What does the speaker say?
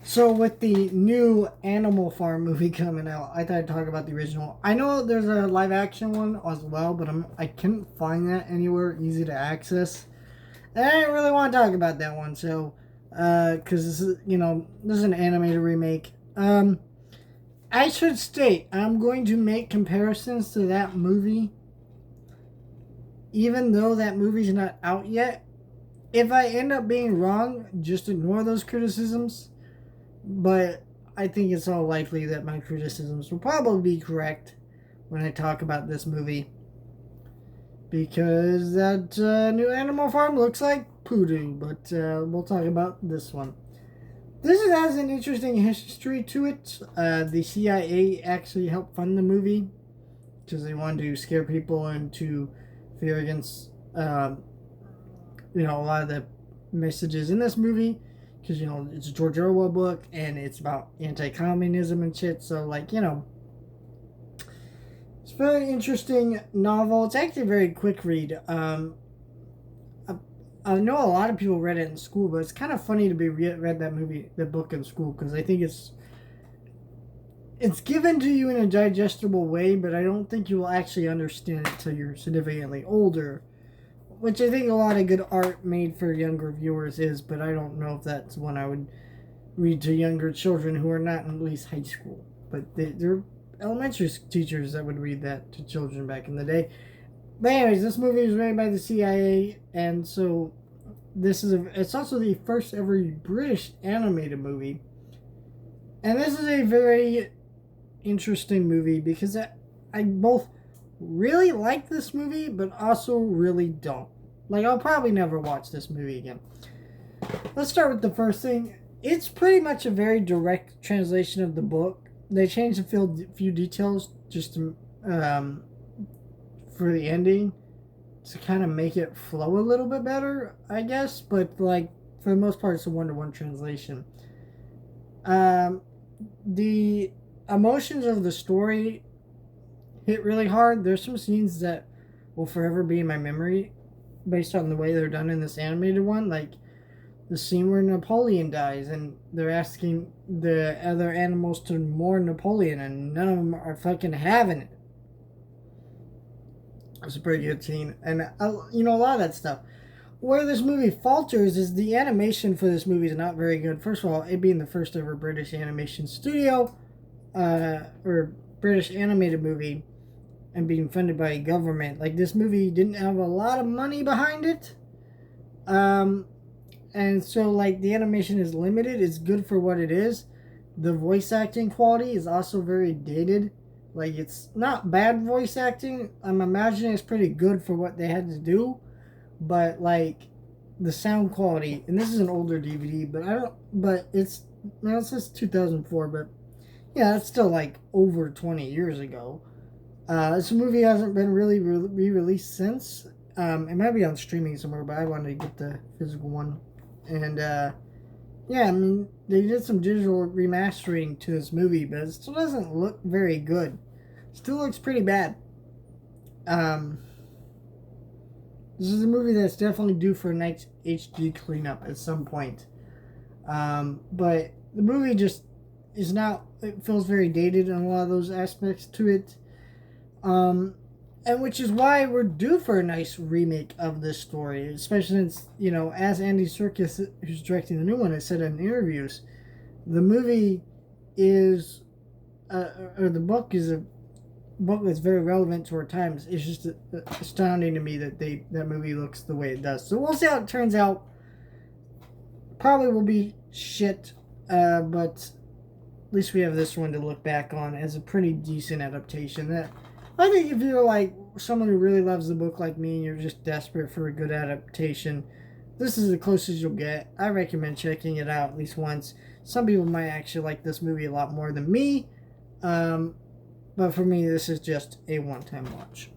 So with the new Animal Farm movie coming out, I thought I'd talk about the original. I know there's a live action one as well, but I couldn't find that anywhere easy to access. And I didn't really want to talk about that one, so because this is this is an animated remake. I should state I'm going to make comparisons to that movie, even though that movie's not out yet. If I end up being wrong, just ignore those criticisms. But I think it's all likely that my criticisms will probably be correct when I talk about this movie. Because that new Animal Farm looks like poodoo, but we'll talk about this one. This has an interesting history to it. The CIA actually helped fund the movie because they wanted to scare people into fear against, a lot of the messages in this movie. Because, it's a George Orwell book and it's about anti-communism and shit. So, it's a very interesting novel. It's actually a very quick read. I know a lot of people read it in school, but it's kind of funny to be read that book in school, because I think it's given to you in a digestible way, but I don't think you will actually understand it until you're significantly older, which I think a lot of good art made for younger viewers is, but I don't know if that's one I would read to younger children who are not in at least high school. But they're elementary teachers that would read that to children back in the day. But anyways, this movie was made by the CIA, and so it's also the first ever British animated movie. And this is a very interesting movie because I both really like this movie, but also really don't. I'll probably never watch this movie again. Let's start with the first thing. It's pretty much a very direct translation of the book. They changed a few details just to, for the ending to kind of make it flow a little bit better, I guess. But for the most part, it's a one-to-one translation. The emotions of the story hit really hard. There's some scenes that will forever be in my memory based on the way they're done in this animated one. Like the scene where Napoleon dies and they're asking the other animals to mourn Napoleon and none of them are fucking having it. It's a pretty good scene. And, a lot of that stuff. Where this movie falters is the animation for this movie is not very good. First of all, it being the first ever British animation studio, or British animated movie, and being funded by a government. This movie didn't have a lot of money behind it. And so, the animation is limited. It's good for what it is. The voice acting quality is also very dated. It's not bad voice acting. I'm imagining it's pretty good for what they had to do. But, the sound quality, and this is an older DVD, but it says 2004, but yeah, it's still, over 20 years ago. This movie hasn't been really re-released since. It might be on streaming somewhere, but I wanted to get the physical one. And, yeah, I mean, they did some digital remastering to this movie, but it still doesn't look very good. It still looks pretty bad. This is a movie that's definitely due for a nice HD cleanup at some point. But the movie just is not, it feels very dated in a lot of those aspects to it. And which is why we're due for a nice remake of this story, especially since, as Andy Serkis, who's directing the new one, has said in interviews, the movie is, or the book is a book that's very relevant to our times. It's just astounding to me that that movie looks the way it does. So we'll see how it turns out. Probably will be shit, but at least we have this one to look back on as a pretty decent adaptation. That I think if you're someone who really loves the book like me and you're just desperate for a good adaptation, this is the closest you'll get. I recommend checking it out at least once. Some people might actually like this movie a lot more than me, but for me, this is just a one-time watch.